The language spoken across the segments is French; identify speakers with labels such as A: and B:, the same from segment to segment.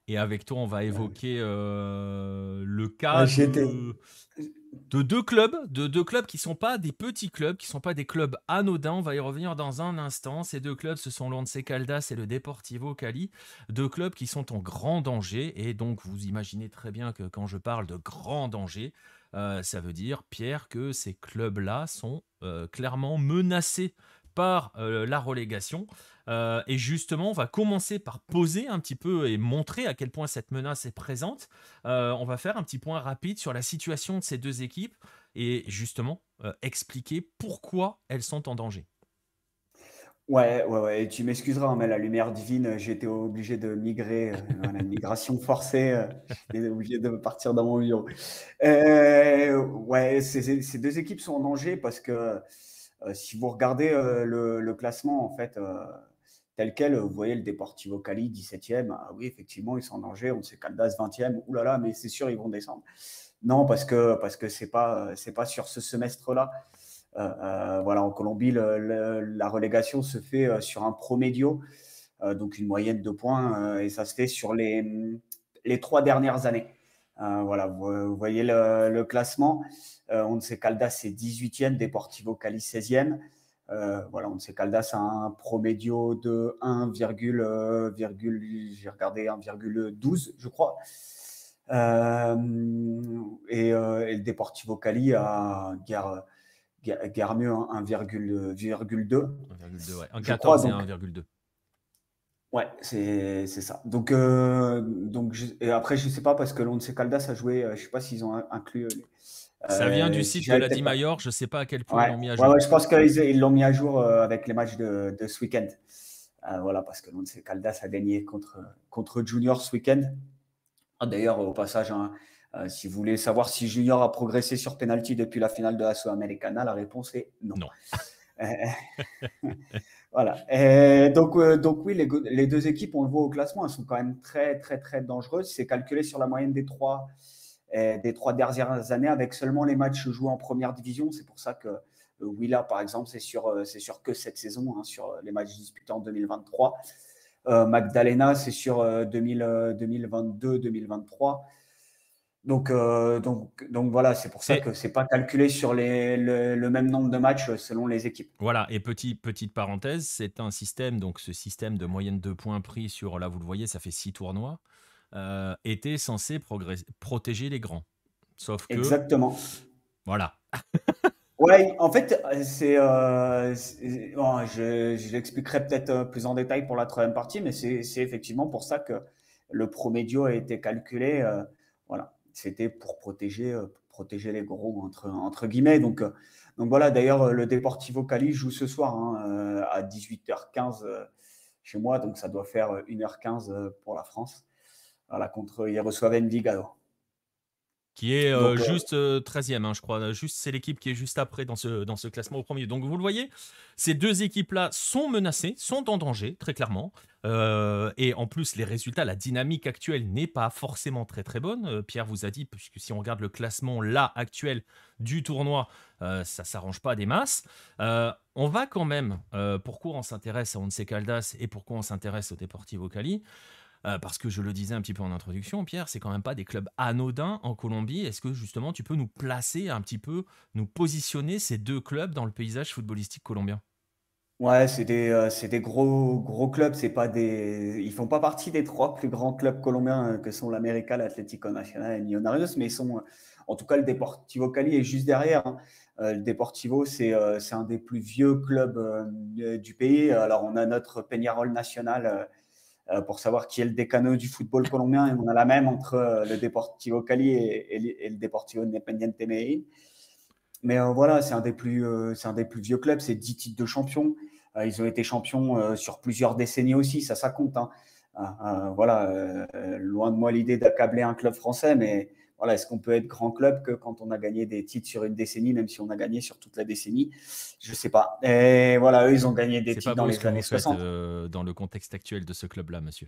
A: Et avec toi, on va
B: Ouais.
A: évoquer le
B: Ouais,
A: cas
B: j'étais.
A: de deux clubs qui sont pas des petits clubs, qui sont pas des clubs anodins. On va y revenir dans un instant. Ces deux clubs, ce sont l'Once Caldas et le Deportivo Cali, deux clubs qui sont en grand danger. Et donc, vous imaginez très bien que quand je parle de grand danger, ça veut dire, Pierre, que ces clubs-là sont clairement menacés par la relégation. Et justement, on va commencer par poser un petit peu et montrer à quel point cette menace est présente. On va faire un petit point rapide sur la situation de ces deux équipes et justement expliquer pourquoi elles sont en danger.
B: Ouais, ouais, ouais, et tu m'excuseras, hein, mais la lumière divine, j'ai été obligé de migrer, voilà, une migration forcée, j'étais obligé de partir dans mon bureau. Ouais, ces 2 équipes sont en danger parce que, si vous regardez, le classement, en fait, tel quel, vous voyez le Deportivo Cali 17e. Ah oui, effectivement, ils sont en danger. On sait Caldas 20e. Ouh là là, mais c'est sûr, ils vont descendre. Non, parce que c'est pas sur ce semestre-là. Voilà, en Colombie, la relégation se fait sur un promédio, donc une moyenne de points, et ça se fait sur les 3 dernières années. Voilà, vous voyez le classement. Once Caldas c'est 18e, Deportivo Cali 16e. Voilà, Once Caldas a un promédio de 1, j'ai regardé 1,12, je crois. Et le Deportivo Cali a guère mieux, hein, 1,2,
A: 1,2, ouais.
B: je crois.
A: 1,14 et
B: Donc,
A: 1,2.
B: ouais, c'est ça. Donc et après, je sais pas, parce que l'Once Caldas a joué, je sais pas s'ils ont inclus.
A: Ça vient du
B: Si
A: site de
B: j'avais
A: la
B: peut-être pas.
A: Dimayor, je ne sais pas à quel point ils
B: Ouais,
A: l'ont mis à
B: ouais,
A: jour.
B: ouais, je pense qu'ils l'ont mis à jour avec les matchs de ce week-end. Voilà, parce que l'Once Caldas a gagné contre Junior ce week-end. Ah, d'ailleurs, au passage, hein, si vous voulez savoir si Junior a progressé sur penalty depuis la finale de la Sudamericana, la réponse est non.
A: Non.
B: Euh, Voilà. Donc oui, les 2 équipes, on le voit au classement, elles sont quand même très, très, très dangereuses. C'est calculé sur la moyenne des trois dernières années, avec seulement les matchs joués en première division. C'est pour ça que Willa, par exemple, c'est sur que cette saison, hein, sur les matchs disputés en 2023. Magdalena, c'est sur 2022-2023. Donc voilà, c'est pour ça
A: Et
B: que c'est pas calculé sur le même nombre de matchs selon les équipes.
A: voilà, et petite parenthèse, c'est un système, donc ce système de moyenne de points pris sur, là vous le voyez, ça fait 6 tournois, était censé protéger les grands. Sauf que,
B: Exactement.
A: voilà.
B: Ouais, en fait, bon, je l'expliquerai peut-être plus en détail pour la troisième partie, mais c'est effectivement pour ça que le promédio a été calculé. Voilà, c'était pour protéger les gros, entre guillemets. Donc voilà, d'ailleurs, le Deportivo Cali joue ce soir, hein, à 18h15 chez moi, donc ça doit faire 1h15 pour la France. Voilà, ils reçoivent Envigado.
A: Qui est
B: Donc,
A: juste 13e, hein, je crois. Juste, c'est l'équipe qui est juste après dans ce classement au premier. Donc vous le voyez, ces deux équipes-là sont menacées, sont en danger, très clairement. Et en plus, les résultats, la dynamique actuelle n'est pas forcément très très bonne. Pierre vous a dit, puisque si on regarde le classement là actuel du tournoi, ça s'arrange pas des masses. On va quand même, pourquoi on s'intéresse à Once Caldas et pourquoi on s'intéresse au Deportivo Cali, parce que je le disais un petit peu en introduction, Pierre, c'est quand même pas des clubs anodins en Colombie. Est-ce que justement tu peux nous placer un petit peu, nous positionner ces deux clubs dans le paysage footballistique colombien?
B: ouais, c'est des gros, gros clubs. Ils font pas partie des 3 plus grands clubs colombiens, que sont l'América, l'Atlético Nacional et Millonarios, mais en tout cas, le Deportivo Cali est juste derrière, hein. Le Deportivo, c'est un des plus vieux clubs du pays. Alors, on a notre Peñarol national, pour savoir qui est le décano du football colombien, et on a la même entre le Deportivo Cali et le Deportivo Independiente Medellín. Mais voilà, c'est un des plus vieux clubs, c'est 10 titres de champion. Ils ont été champions sur plusieurs décennies aussi, ça compte, hein. Voilà, loin de moi l'idée d'accabler un club français, mais voilà, est-ce qu'on peut être grand club que quand on a gagné des titres sur une décennie, même si on a gagné sur toute la décennie? Je ne sais pas. Et voilà, eux, ils ont gagné des
A: C'est pas
B: titres dans
A: beau ce
B: les
A: que vous
B: années
A: faites
B: 60.
A: dans le contexte actuel de ce club-là, monsieur.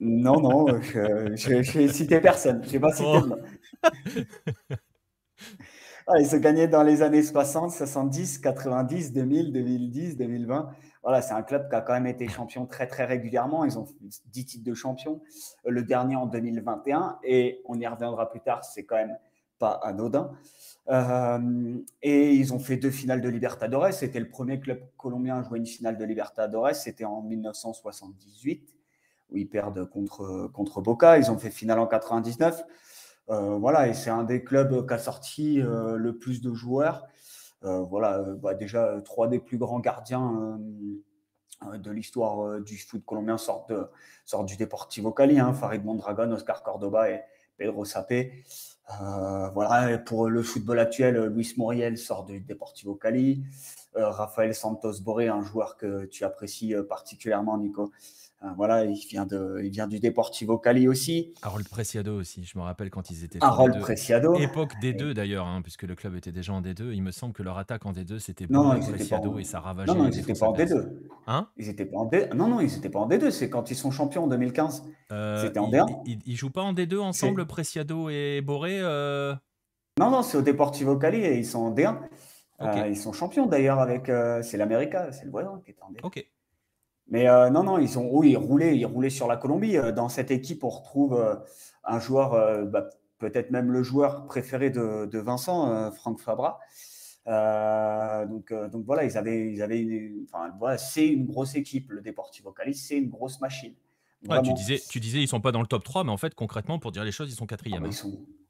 B: Non, non, je n'ai cité personne, je n'ai pas cité
A: Oh.
B: de nom. Ah, ils ont gagné dans les années 60, 70, 90, 2000, 2010, 2020. Voilà, c'est un club qui a quand même été champion très, très régulièrement. Ils ont 10 titres de champion, le dernier en 2021. Et on y reviendra plus tard, c'est quand même pas anodin. Et ils ont fait 2 finales de Libertadores. C'était le premier club colombien à jouer une finale de Libertadores. C'était en 1978, où ils perdent contre Boca. Ils ont fait finale en 99. Voilà, et c'est un des clubs qui a sorti le plus de joueurs. Voilà, déjà, 3 des plus grands gardiens de l'histoire du foot colombien sortent du Deportivo Cali, hein, Farid Mondragon, Oscar Cordoba et Pedro Sapé. Voilà, et pour le football actuel, Luis Muriel sort du Deportivo Cali. Rafael Santos Borré, un joueur que tu apprécies particulièrement, Nico. Voilà, il vient du Deportivo Cali aussi.
A: Harold Preciado aussi, je me rappelle quand ils étaient forts
B: Harold
A: D2.
B: Preciado.
A: Époque D2
B: Et...
A: d'ailleurs, hein, puisque le club était déjà en D2. Il me semble que leur attaque en D2, c'était
B: Non, non,
A: Borré
B: ils n'étaient pas
A: Preciado
B: en...
A: et ça
B: Non,
A: ravageait
B: non,
A: les
B: ils n'étaient
A: défenses
B: pas en
A: adverses.
B: D2.
A: Hein?
B: Ils étaient pas en D... Non, non, ils n'étaient pas en D2. C'est quand ils sont champions en 2015. C'était en
A: Ils,
B: D1.
A: ils jouent pas en D2 ensemble,
B: C'est...
A: Preciado et Borré
B: Non, non, c'est au Deportivo Cali et ils sont en D1.
A: Ok,
B: Ils sont champions d'ailleurs avec... c'est l'América, c'est le voisin qui est en D1.
A: ok.
B: Mais non, non, oui, ils roulaient sur la Colombie. Dans cette équipe, on retrouve un joueur, peut-être même le joueur préféré de Vincent, Franck Fabra. Donc voilà, enfin, voilà, c'est une grosse équipe, le Deportivo Cali, c'est une grosse machine.
A: Ouais,
B: Vraiment.
A: tu disais ils sont pas dans le top 3, mais en fait, concrètement, pour dire les choses, ils sont
B: Ah,
A: quatrième.
B: bah,
A: Hein.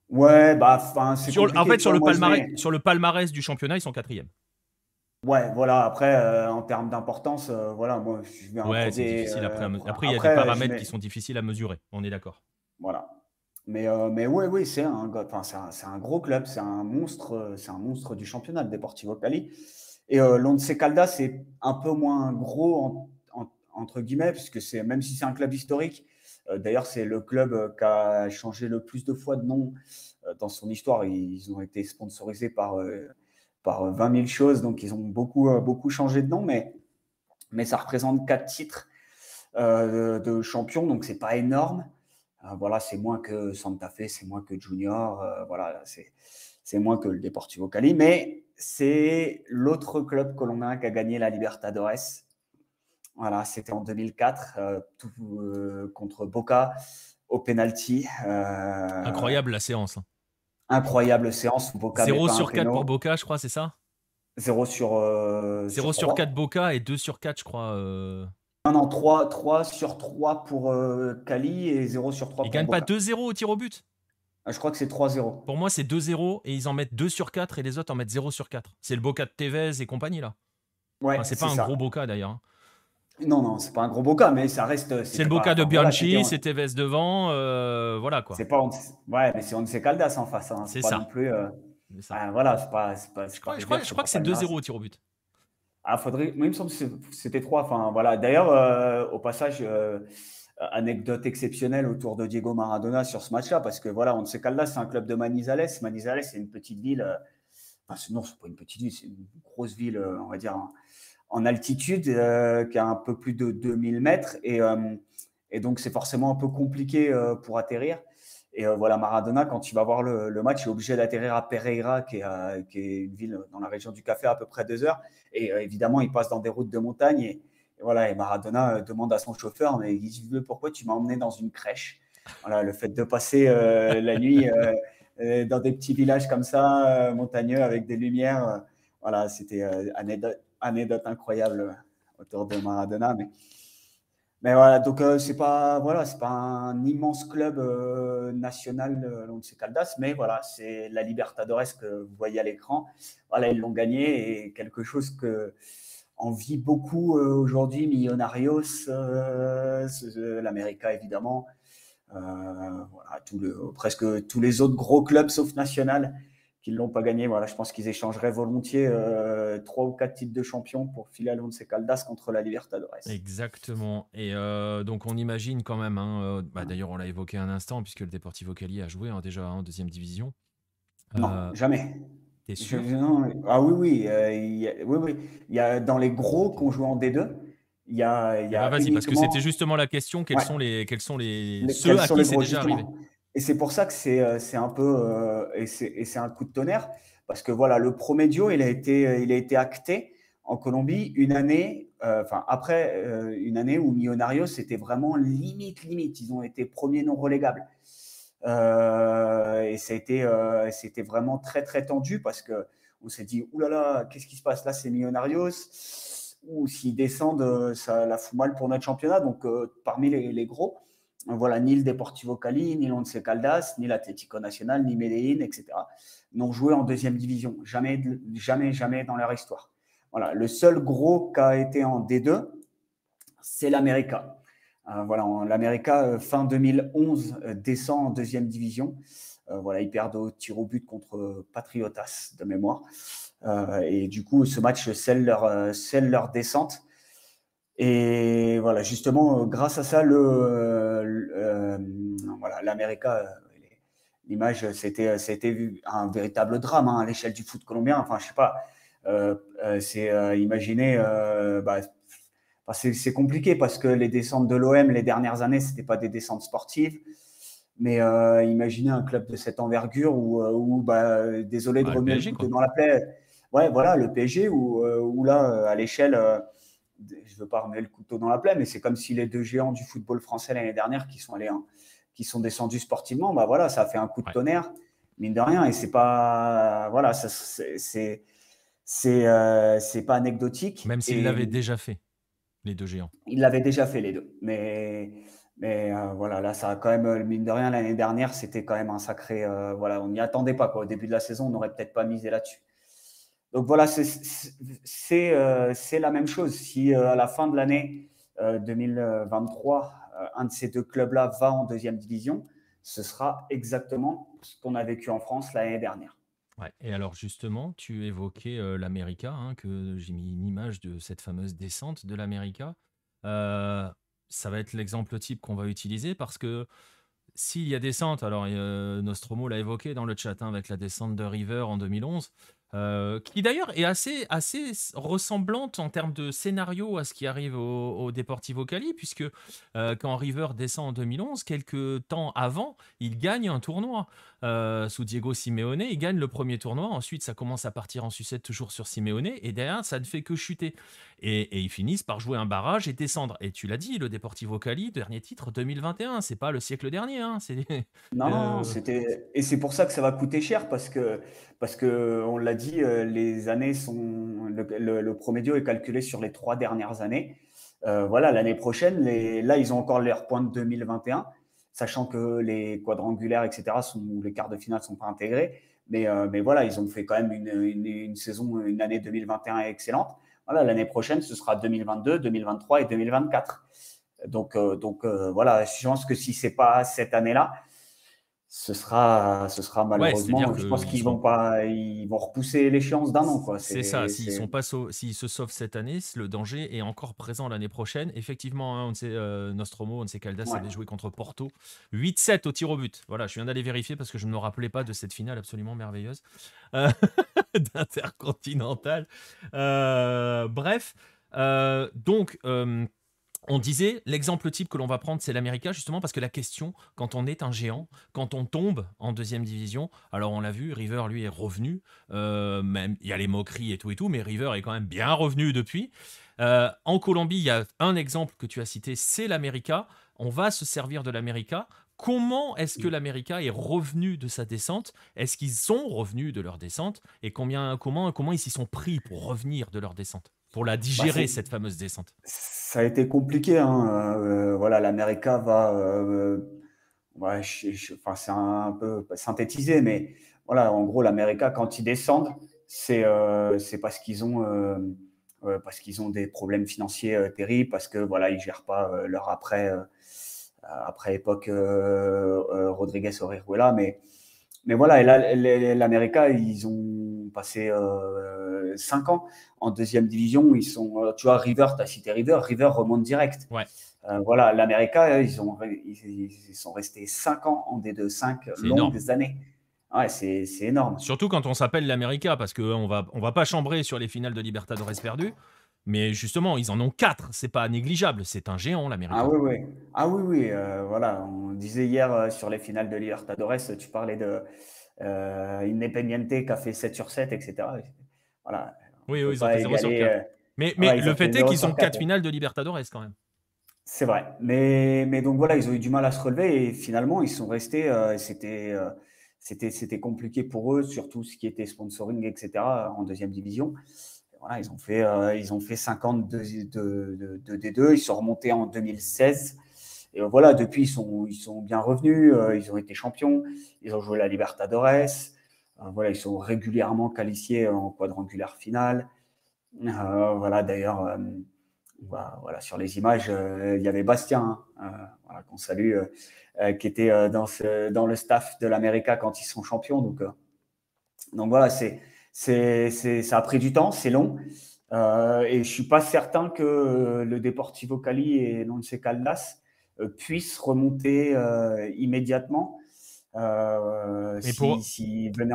B: Ouais, enfin, c'est
A: En
B: compliqué,
A: fait,
B: tu vois. Moi, je mets.
A: sur le palmarès du championnat, ils sont quatrième.
B: Ouais, voilà, après, en termes d'importance, voilà, moi, je vais
A: Ouais, c'est
B: encoder.
A: difficile après. Après, il y a des
B: Après, je
A: paramètres qui
B: mets.
A: sont difficiles à mesurer. On est d'accord.
B: Voilà. Mais ouais, oui, enfin, c'est un gros club, c'est un monstre du championnat, le Deportivo Cali. Et l'Once Caldas, c'est un peu moins gros, entre guillemets, puisque même si c'est un club historique, d'ailleurs, c'est le club qui a changé le plus de fois de nom dans son histoire. Ils ont été sponsorisés par 20 000 choses, donc ils ont beaucoup changé de nom, mais ça représente 4 titres de champion, donc c'est pas énorme. Voilà, c'est moins que Santa Fe, c'est moins que Junior, voilà, c'est moins que le Deportivo Cali, mais c'est l'autre club colombien qui a gagné la Libertadores. Voilà, c'était en 2004 contre Boca au penalty.
A: Incroyable la séance. Hein.
B: Incroyable séance où Boca met
A: 0
B: pas un
A: sur 4 pour
B: péno.
A: Boca, je crois, c'est ça?
B: 0
A: 0
B: sur
A: sur 4
B: 3.
A: Boca et 2 sur 4, je crois.
B: Non, non, 3 sur 3 pour Cali et 0 sur 3
A: Ils
B: pour
A: gagnent pas
B: Boca.
A: 2-0 au tir au but?
B: Je crois que c'est 3-0.
A: Pour moi, c'est 2-0 et ils en mettent 2 sur 4 et les autres en mettent 0 sur 4. C'est le Boca de Tevez et compagnie, là.
B: Ouais,
A: Enfin, c'est pas
B: c'est
A: un gros
B: ça.
A: Boca, d'ailleurs. Hein.
B: Non, non, c'est pas un gros Boca, mais ça reste.
A: C'est le
B: C'était pas.
A: Boca de
B: Enfin, voilà,
A: Bianchi, c'est Tevez devant, voilà, quoi.
B: c'est pas. Ouais, mais c'est Once Caldas en face. Hein. C'est
A: C'est
B: pas non
A: ça.
B: plus.
A: C'est ça.
B: Voilà, c'est pas River,
A: Je
B: c'est
A: crois
B: pas
A: que c'est 2-0
B: Palmeiras.
A: au tir au but.
B: Faudrait. Moi, il me semble que c'était 3. Enfin, voilà. D'ailleurs, au passage, anecdote exceptionnelle autour de Diego Maradona sur ce match-là, parce que voilà, Once Caldas, c'est un club de Manizales. Manizales, c'est une petite ville. Enfin, non, c'est pas une petite ville, c'est une grosse ville, on va dire, en altitude, qui a un peu plus de 2000 mètres. Et donc, c'est forcément un peu compliqué pour atterrir. Et voilà, Maradona, quand il va voir le match, il est obligé d'atterrir à Pereira, qui est une ville dans la région du Café, à peu près 2 heures. Et évidemment, il passe dans des routes de montagne. Et voilà, et Maradona demande à son chauffeur, mais il dit, pourquoi tu m'as emmené dans une crèche? Voilà, le fait de passer la nuit dans des petits villages comme ça, montagneux, avec des lumières. Voilà, c'était anecdote incroyable autour de Maradona. Mais voilà, donc c'est pas un immense club national, l'Once Caldas, mais voilà, c'est la Libertadores que vous voyez à l'écran. Voilà, ils l'ont gagné et quelque chose que envie beaucoup aujourd'hui, Millonarios, l'América évidemment, voilà, presque tous les autres gros clubs sauf National qui ne l'ont pas gagné. Voilà, je pense qu'ils échangeraient volontiers 3 ou 4 titres de champion pour filer à l'Once Caldas contre la Libertadores.
A: Exactement. Et donc, on imagine quand même, hein, d'ailleurs, on l'a évoqué un instant, puisque le Deportivo Cali a joué déjà en deuxième division.
B: Non, jamais.
A: T'es sûr?
B: Non, ah oui, oui, oui. Il y a, dans les gros qu'on joue en D2, il y
A: Eh ben,
B: a
A: vas-y, parce que c'était
B: uniquement.
A: justement la question,
B: Ouais,
A: quels sont ceux
B: quels
A: à
B: sont
A: qui
B: les
A: c'est
B: gros,
A: déjà arrivé?
B: justement. Et c'est pour ça que c'est un peu. Et c'est un coup de tonnerre, parce que voilà, le Promedio, il a été acté en Colombie une année, enfin après une année où Millonarios c'était vraiment limite, limite. Ils ont été premiers non relégables. Et c'était vraiment très, très tendu parce qu'on s'est dit, oulala, qu'est-ce qui se passe là, c'est Millonarios. Ou s'ils descendent, ça la fout mal pour notre championnat. Donc, parmi les gros, voilà, ni le Deportivo Cali, ni l'Once Caldas, ni l'Atlético Nacional, ni Medellín, etc. n'ont joué en deuxième division. Jamais, jamais, jamais dans leur histoire. Voilà, le seul gros qui a été en D2, c'est l'América. Voilà, l'América, fin 2011, descend en deuxième division. Voilà, ils perdent au tir au but contre Patriotas, de mémoire. Et du coup, ce match scelle leur descente. Et voilà, justement, grâce à ça, voilà, l'América, l'image, c'était un véritable drame hein, à l'échelle du foot colombien. Enfin, je sais pas, imaginez, c'est compliqué parce que les descentes de l'OM les dernières années, c'était pas des descentes sportives. Mais imaginez un club de cette envergure où désolé de
A: Bah, le
B: remuer le
A: PSG,
B: couteau
A: quoi.
B: dans la plaie. Ouais, voilà, le PSG, où là, à l'échelle, je ne veux pas remuer le couteau dans la plaie, mais c'est comme si les deux géants du football français l'année dernière qui sont descendus sportivement, bah voilà, ça a fait un coup de
A: Ouais.
B: tonnerre, mine de rien, et c'est pas, voilà, c'est pas anecdotique.
A: Même s'ils
B: Et
A: l'avaient déjà fait, les deux géants.
B: il l'avait déjà fait les deux. Mais voilà, là, ça a quand même, mine de rien, l'année dernière, c'était quand même un sacré. Voilà, on n'y attendait pas. Quoi. Au début de la saison, on n'aurait peut-être pas misé là-dessus. Donc voilà, c'est la même chose. Si à la fin de l'année 2023, un de ces deux clubs-là va en deuxième division, ce sera exactement ce qu'on a vécu en France l'année dernière.
A: Ouais. Et alors justement, tu évoquais l'América, hein, que j'ai mis une image de cette fameuse descente de l'América. Euh, Ça va être l'exemple type qu'on va utiliser parce que s'il y a descente, alors Nostromo l'a évoqué dans le chat hein, avec la descente de River en 2011, qui d'ailleurs est assez ressemblante en termes de scénario à ce qui arrive au Deportivo Cali, puisque quand River descend en 2011, quelques temps avant, il gagne un tournoi sous Diego Simeone, il gagne le premier tournoi, ensuite ça commence à partir en sucette toujours sur Simeone, et derrière ça ne fait que chuter. Et ils finissent par jouer un barrage et descendre. Et tu l'as dit, le Deportivo Cali, dernier titre 2021, c'est pas le siècle dernier, hein, c'est
B: Non, non,
A: euh,
B: c'était et c'est pour ça que ça va coûter cher parce que on l'a dit, les années sont le promédio est calculé sur les 3 dernières années. Voilà, l'année prochaine, là, ils ont encore leur point de 2021, sachant que les quadrangulaires, et cetera, les quarts de finale sont pas intégrés. Mais voilà, ils ont fait quand même une saison, une année 2021 excellente. Voilà, l'année prochaine, ce sera 2022, 2023 et 2024. Donc voilà, je pense que si c'est pas cette année-là, ce sera
A: ouais, c'est-à-dire
B: malheureusement, je pense
A: qu'ils
B: qu'ils
A: seront.
B: vont pas, ils vont repousser l'échéance d'un an, quoi.
A: C'est ça, s'ils sont pas s'ils se sauvent cette année, le danger est encore présent l'année prochaine. Effectivement, hein, on sait, Nostromo, on sait Caldas
B: Ouais.
A: avait joué contre Porto. 8-7 au tir au but. Voilà, je viens d'aller vérifier parce que je ne me rappelais pas de cette finale absolument merveilleuse euh, d'intercontinental. Bref, donc on disait, l'exemple type que l'on va prendre, c'est l'América, justement parce que la question, quand on est un géant, quand on tombe en deuxième division, alors on l'a vu, River, lui, est revenu, même il y a les moqueries et tout, mais River est quand même bien revenu depuis. En Colombie, il y a un exemple que tu as cité, c'est l'América. On va se servir de l'América. Comment est-ce que l'América est revenu de sa descente? Est-ce qu'ils sont revenus de leur descente? Et comment ils s'y sont pris pour revenir de leur descente? Pour la
B: Bah,
A: digérer, cette fameuse descente?
B: ça a été compliqué, hein. Voilà, l'América va, ouais, enfin, c'est un peu synthétisé, mais voilà, en gros, l'América, quand ils descendent, c'est parce qu'ils ont des problèmes financiers terribles, parce que voilà, ils gèrent pas leur après époque Rodriguez Orejuela, mais voilà, et là, l'América, ils ont passé 5 ans en deuxième division. Ils sont, tu vois, River, tu as cité River, River remonte direct.
A: Ouais.
B: Voilà, l'América, ils sont restés 5 ans en D2, 5
A: C'est énorme.
B: longues années. Ouais, c'est énorme.
A: Surtout quand on s'appelle l'América, parce qu'on va pas chambrer sur les finales de Libertadores perdues. Mais justement, ils en ont 4. C'est pas négligeable. C'est un géant,
B: Ah
A: l'América.
B: oui, oui. Ah oui, oui. Voilà, on disait hier sur les finales de Libertadores, tu parlais Independiente qui a fait 7 sur 7, etc. Voilà, on
A: Oui,
B: peut
A: oui, ils ont
B: pas
A: fait 0 sur
B: égaler.
A: 4. Mais
B: Ouais, ils
A: le
B: ont fait
A: fait est
B: 0
A: qu'ils ont
B: sur
A: 4
B: 4.
A: finales de Libertadores quand même.
B: C'est vrai. Mais donc voilà, ils ont eu du mal à se relever et finalement, ils sont restés. C'était compliqué pour eux, surtout ce qui était sponsoring, etc., en deuxième division. Voilà, ils ont fait 50 de D2. Ils sont remontés en 2016. Et voilà, depuis, ils sont bien revenus. Ils ont été champions. Ils ont joué la Libertadores. Voilà, ils sont régulièrement qualifiés en quadrangulaire finale. Voilà, d'ailleurs, voilà, sur les images, il y avait Bastien, hein, voilà, qu'on salue, qui était dans le staff de l'América quand ils sont champions. Donc voilà, ça a pris du temps, c'est long. Et je ne suis pas certain que le Deportivo Cali et l'Once Caldas puissent remonter immédiatement
A: Mais pour,
B: s'ils venaient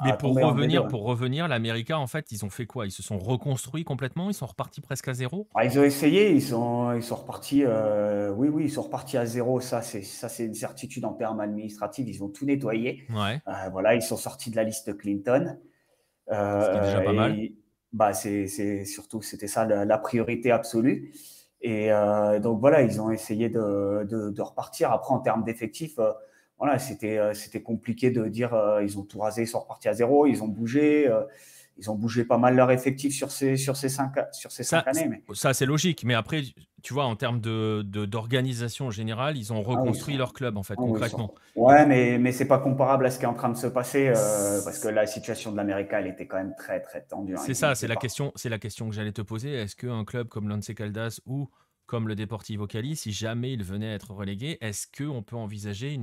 A: mais
B: à tomber en D2.
A: pour revenir, l'América, en fait, ils ont fait quoi? Ils se sont reconstruits complètement? Ils sont repartis presque à zéro?
B: Ah, ils ont essayé, ils sont repartis. Oui, oui, ils sont repartis à zéro. Ça, c'est une certitude en termes administratifs. Ils ont tout nettoyé.
A: Ouais,
B: Voilà, ils sont sortis de la liste Clinton.
A: ce qui est déjà pas mal.
B: Et bah, surtout, c'était ça la priorité absolue. Et donc voilà, ils ont essayé de repartir. Après, en termes d'effectifs, voilà, c'était compliqué de dire ils ont tout rasé, ils sont repartis à zéro, ils ont bougé pas mal leur effectif sur ces
A: Ça,
B: 5 années. Mais
A: ça c'est logique. Mais après, tu vois, en termes d'organisation générale, ils ont
B: ah oui,
A: reconstruit leur club, en fait,
B: ah oui,
A: concrètement. Et
B: ouais, mais c'est pas comparable à ce qui est en train de se passer parce que la situation de l'América, elle était quand même très très tendue, hein.
A: c'est
B: Ils en
A: ça,
B: étaient partis.
A: c'est la question que j'allais te poser. Est-ce qu'un club comme l'Once Caldas ou comme le Deportivo Cali, si jamais il venait à être relégué, est-ce qu'on peut envisager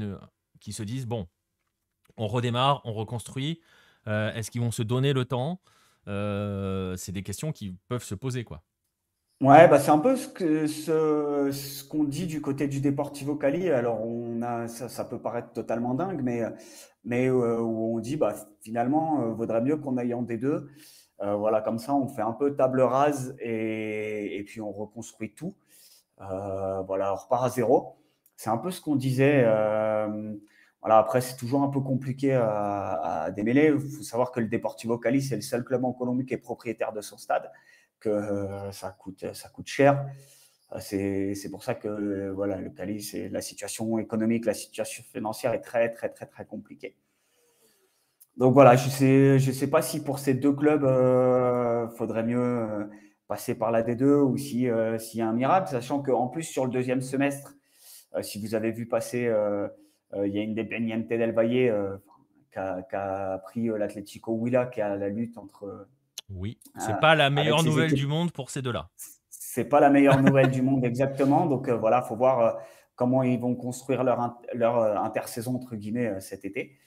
A: qu'ils se disent, bon, on redémarre, on reconstruit, est-ce qu'ils vont se donner le temps? C'est des questions qui peuvent se poser, quoi.
B: Ouais, bah, c'est un peu ce qu'on dit du côté du Deportivo Cali. Alors, ça peut paraître totalement dingue, mais où on dit, bah, finalement, vaudrait mieux qu'on aille en D2. Voilà, comme ça, on fait un peu table rase et puis on reconstruit tout. Voilà, on repart à zéro. C'est un peu ce qu'on disait. Voilà, après, c'est toujours un peu compliqué à démêler. Il faut savoir que le Deportivo Cali, c'est le seul club en Colombie qui est propriétaire de son stade, que ça coûte cher. C'est pour ça que voilà, le Cali, c'est la situation économique, la situation financière est très, très, très, très compliquée. Donc voilà, je sais pas si pour ces deux clubs, faudrait mieux passer par la D2 ou si s'il y a un miracle, sachant qu'en plus sur le deuxième semestre, si vous avez vu passer, il y a une Independiente del Valle qui a pris l'Atlético Huila, qui est à la lutte
A: Oui, c'est pas la
B: avec
A: meilleure
B: ses
A: nouvelle du
B: équipes.
A: monde pour ces deux-là.
B: C'est pas la meilleure nouvelle du monde exactement, donc voilà, faut voir comment ils vont construire leur intersaison entre guillemets cet été.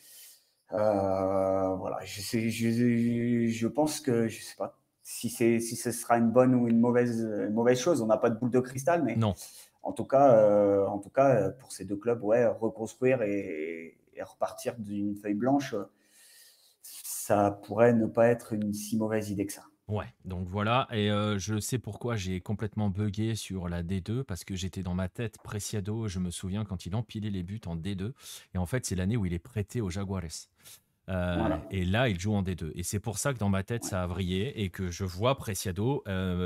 B: Voilà, je pense que je sais pas si ce sera une bonne ou une mauvaise chose. On n'a pas de boule de cristal, mais
A: Non.
B: en tout cas, pour ces deux clubs, ouais, reconstruire et repartir d'une feuille blanche, ça pourrait ne pas être une si mauvaise idée que ça.
A: Ouais, donc voilà, et je sais pourquoi j'ai complètement buggé sur la D2, parce que j'étais dans ma tête Preciado, je me souviens quand il empilait les buts en D2, et en fait c'est l'année où il est prêté aux Jaguares.
B: Voilà.
A: Et là, il joue en D2. Et c'est pour ça que dans ma tête,
B: Ouais.
A: ça a vrillé et que je vois Preciado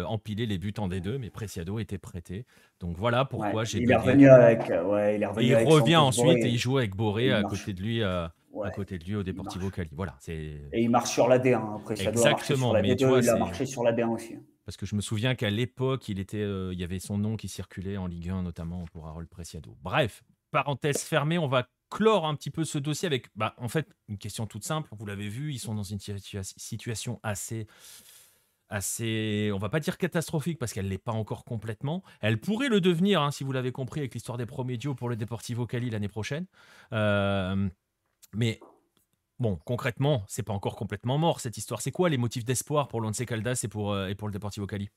A: empiler les buts en D2, mais Preciado était prêté. Donc voilà
B: Ouais.
A: pourquoi j'ai
B: Il est
A: buggé.
B: revenu avec, ouais, il est
A: Et
B: revenu
A: il
B: avec
A: revient
B: Santos
A: ensuite et
B: Borré
A: il joue avec
B: et
A: Boré
B: il marche.
A: à
B: Ouais,
A: côté de lui au
B: il
A: Deportivo
B: marche.
A: Cali. Voilà, c'est
B: Et il marche sur la D1. Après, Shadow a marché sur
A: exactement.
B: la
A: Mais tu
B: D2,
A: vois,
B: il a
A: c'est
B: marché sur la D1 aussi.
A: parce que je me souviens qu'à l'époque, il y avait son nom qui circulait en Ligue 1, notamment pour Harold Preciado. Bref, parenthèse fermée, on va clore un petit peu ce dossier avec, bah, en fait, une question toute simple. Vous l'avez vu, ils sont dans une situation assez, on va pas dire catastrophique parce qu'elle l'est pas encore complètement. Elle pourrait le devenir, hein, si vous l'avez compris, avec l'histoire des Promedios pour le Deportivo Cali l'année prochaine. Euh, mais bon, concrètement, c'est pas encore complètement mort cette histoire. C'est quoi les motifs d'espoir pour l'Once Caldas et pour le Deportivo Cali?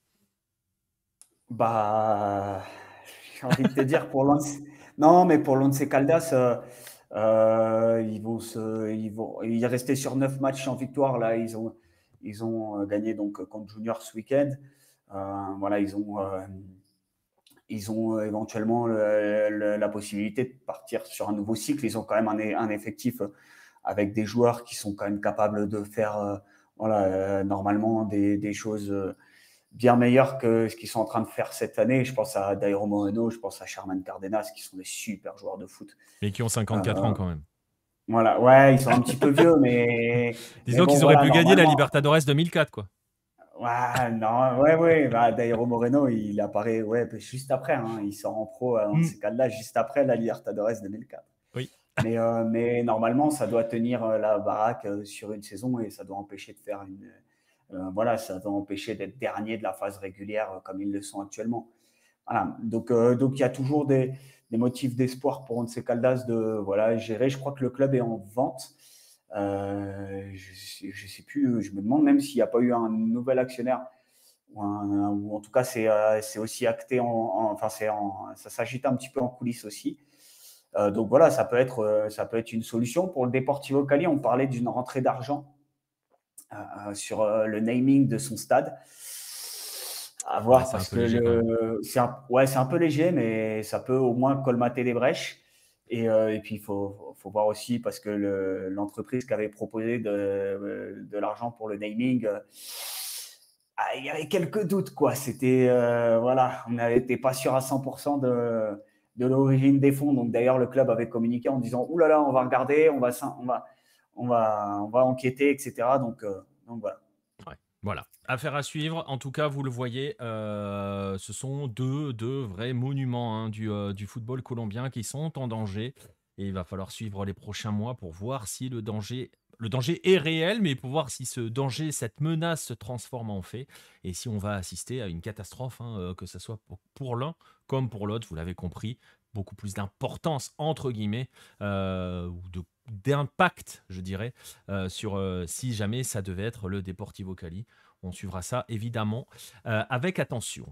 B: Bah, j'ai envie de te dire pour l'Once. Non, mais pour l'Once Caldas, ils y rester sur 9 matchs en victoire. Là, ils ont gagné donc contre Junior ce week-end. Voilà, ils ont éventuellement la possibilité de partir sur un nouveau cycle. Ils ont quand même un effectif avec des joueurs qui sont quand même capables de faire normalement des choses bien meilleures que ce qu'ils sont en train de faire cette année. Je pense à Dairo Moreno, je pense à Sherman Cardenas, qui sont des super joueurs de foot.
A: Mais qui ont 54 ans quand même.
B: Voilà, ouais, ils sont un petit peu vieux, mais
A: Disons
B: bon,
A: qu'ils auraient
B: voilà,
A: pu gagner la
B: normalement.
A: Libertadores 2004, quoi.
B: Ouais, non, ouais, bah, Dairo Moreno, il apparaît ouais, juste après, hein, il sort en pro dans
A: Mm.
B: ces cas-là, juste après la Libertadores 2004.
A: Oui.
B: Mais normalement, ça doit tenir la baraque sur une saison et ça doit empêcher de faire voilà, ça doit empêcher d'être dernier de la phase régulière comme ils le sont actuellement. Voilà. Donc il y a toujours des motifs d'espoir pour Once Caldas de voilà, gérer. Je crois que le club est en vente. Je sais plus, je me demande même s'il n'y a pas eu un nouvel actionnaire ou en tout cas c'est aussi acté enfin ça s'agite un petit peu en coulisses aussi. Donc voilà, ça peut être une solution pour le Deportivo Cali. On parlait d'une rentrée d'argent sur le naming de son stade. À
A: Ouais,
B: voir
A: c'est un
B: parce
A: peu
B: que
A: léger quand même.
B: c'est un peu léger, mais ça peut au moins colmater des brèches. Et puis, faut voir aussi parce que l'entreprise qui avait proposé de l'argent pour le naming, il y avait quelques doutes, quoi. C'était, voilà, on n'était pas sûr à 100% de l'origine des fonds. Donc, d'ailleurs, le club avait communiqué en disant, ouh là là, on va regarder, on va enquêter, etc. Donc voilà.
A: Ouais, voilà. Affaire à suivre. En tout cas, vous le voyez, ce sont deux vrais monuments hein, du football colombien qui sont en danger. Et il va falloir suivre les prochains mois pour voir si le danger est réel, mais pour voir si ce danger, cette menace se transforme en fait. Et si on va assister à une catastrophe, hein, que ce soit pour l'un comme pour l'autre, vous l'avez compris, beaucoup plus d'importance, entre guillemets, ou d'impact, je dirais, sur si jamais ça devait être le Deportivo Cali. On suivra ça évidemment avec attention.